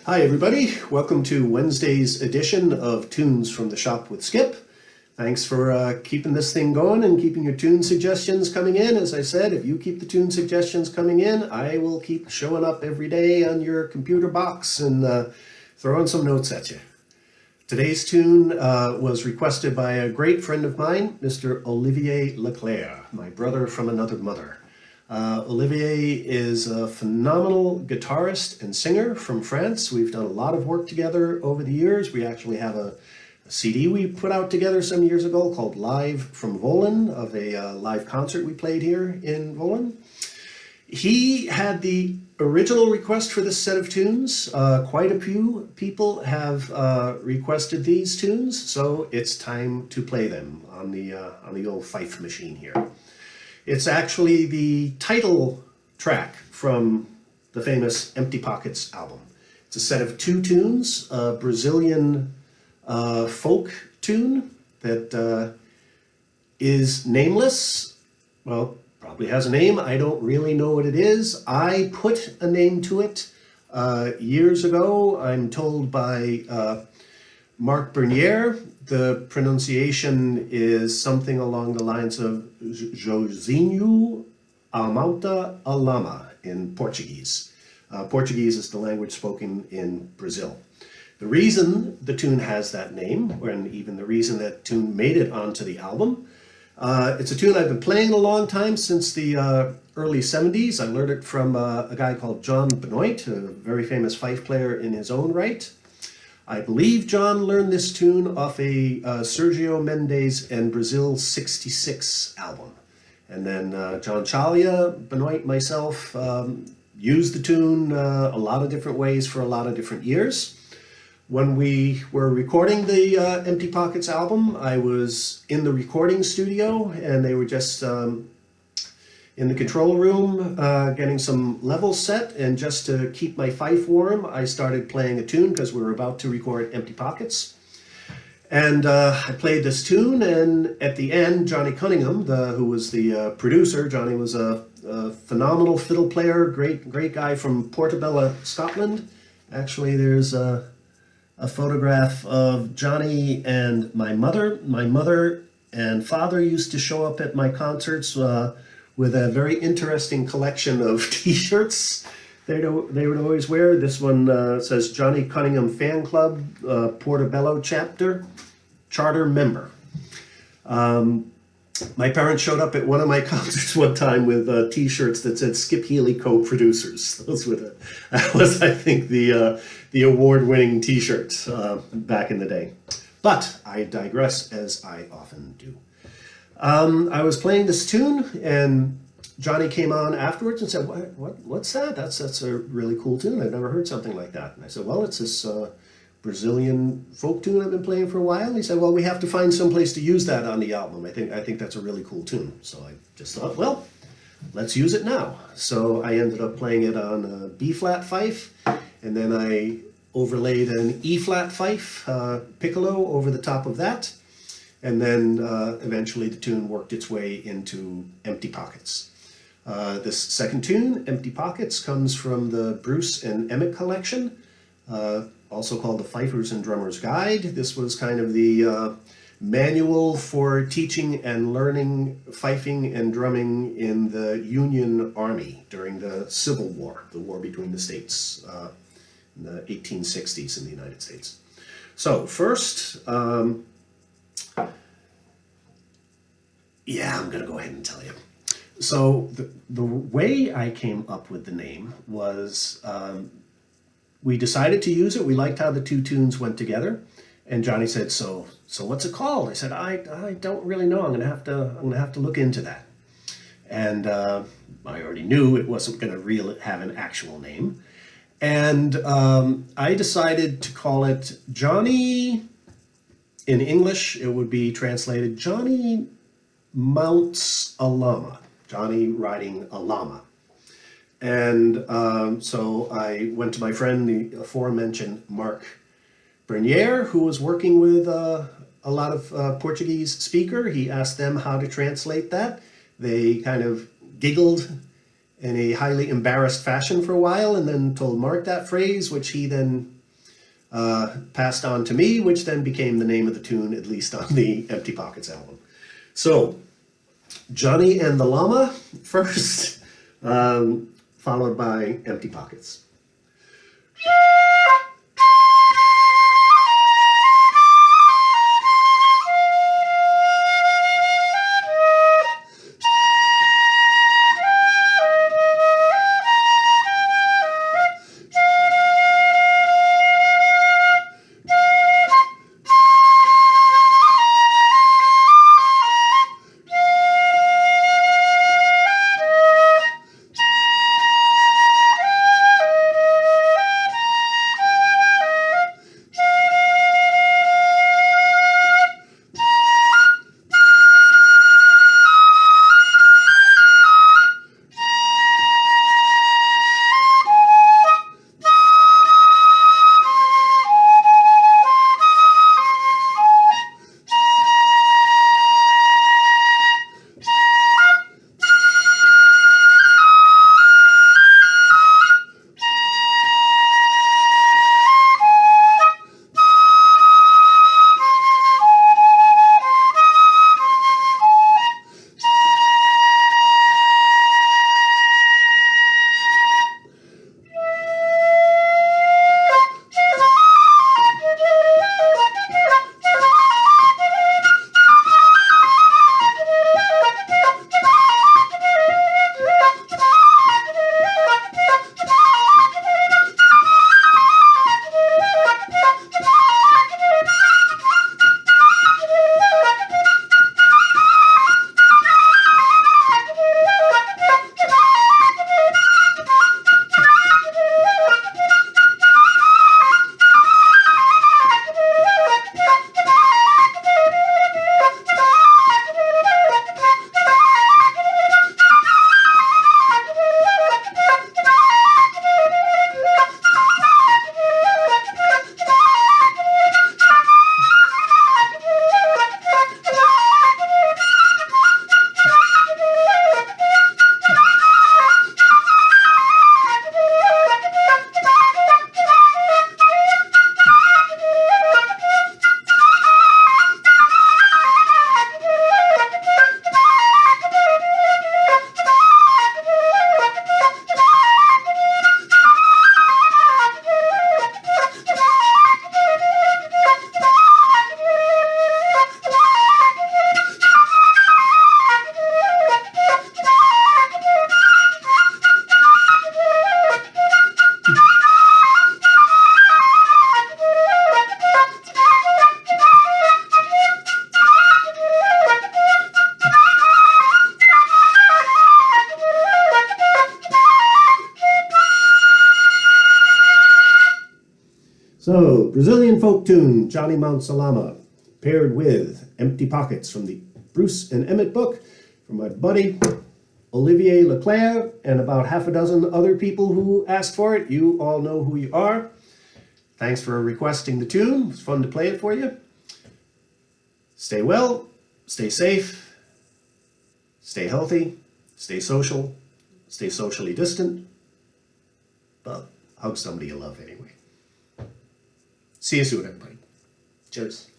Hi everybody, welcome to Wednesday's edition of Tunes from the Shop with Skip. Thanks for keeping this thing going and keeping your tune suggestions coming in. As I said, if you keep the tune suggestions coming in, I will keep showing up every day on your computer box and throwing some notes at you. Today's tune was requested by a great friend of mine, Mr. Olivier Leclercq, my brother from another mother. Olivier is a phenomenal guitarist and singer from France. We've done a lot of work together over the years. We actually have a CD we put out together some years ago called Live from Volin, of a live concert we played here in Volin. He had the original request for this set of tunes. Quite a few people have requested these tunes, so it's time to play them on the old Fife machine here. It's actually the title track from the famous Empty Pockets album. It's a set of two tunes, a Brazilian folk tune that is nameless. Well, probably has a name. I don't really know what it is. I put a name to it years ago. I'm told by Marc Bernier. The pronunciation is something along the lines of Josinho Amalta a Lama in Portuguese. Portuguese is the language spoken in Brazil. The reason the tune has that name, and even the reason that tune made it onto the album, it's a tune I've been playing a long time, since the early 70s. I learned it from a guy called John Benoit, a very famous fife player in his own right. I believe John learned this tune off a Sergio Mendes and Brazil 66 album. And then John Chalia, Benoit, myself used the tune a lot of different ways for a lot of different years. When we were recording the Empty Pockets album, I was in the recording studio and they were just in the control room getting some levels set, and just to keep my fife warm, I started playing a tune because we were about to record Empty Pockets. And I played this tune, and at the end, Johnny Cunningham, who was the producer, Johnny was a phenomenal fiddle player, great guy from Portobello, Scotland. Actually, there's a photograph of Johnny and my mother. My mother and father used to show up at my concerts with a very interesting collection of t-shirts they would always wear. This one says Johnny Cunningham Fan Club, Portobello Chapter, Charter Member. My parents showed up at one of my concerts one time with t-shirts that said Skip Healy Co-Producers. That was, I think, the award-winning t-shirt back in the day. But I digress, as I often do. I was playing this tune, and Johnny came on afterwards and said, what's that? That's a really cool tune. I've never heard something like that. And I said, well, it's this Brazilian folk tune I've been playing for a while. And he said, well, we have to find some place to use that on the album. I think that's a really cool tune. So I just thought, well, let's use it now. So I ended up playing it on a B-flat fife, and then I overlaid an E-flat fife piccolo over the top of that. And then eventually the tune worked its way into Empty Pockets. This second tune, Empty Pockets, comes from the Bruce and Emmett collection, also called the Fifers and Drummers Guide. This was kind of the manual for teaching and learning fifing and drumming in the Union Army during the Civil War, the war between the states in the 1860s in the United States. So first, yeah, I'm going to go ahead and tell you. So the way I came up with the name was we decided to use it. We liked how the two tunes went together. And Johnny said, so what's it called? I said, I don't really know. I'm going to have to look into that. And I already knew it wasn't going to have an actual name. And I decided to call it Johnny. In English, it would be translated Johnny Mounts a Llama, Johnny riding a llama. And so I went to my friend, the aforementioned Marc Bernier, who was working with a lot of Portuguese speaker. He asked them how to translate that. They kind of giggled in a highly embarrassed fashion for a while, and then told Mark that phrase, which he then passed on to me, which then became the name of the tune, at least on the Empty Pockets album. So, Johnny and the Llama first, followed by Empty Pockets. So, Brazilian folk tune, Johnny Mounts a Llama, paired with Empty Pockets from the Bruce and Emmett book, from my buddy Olivier Leclercq, and about half a dozen other people who asked for it. You all know who you are. Thanks for requesting the tune. It was fun to play it for you. Stay well, stay safe, stay healthy, stay social, stay socially distant, but hug somebody you love anyway. See you soon, everybody. Cheers.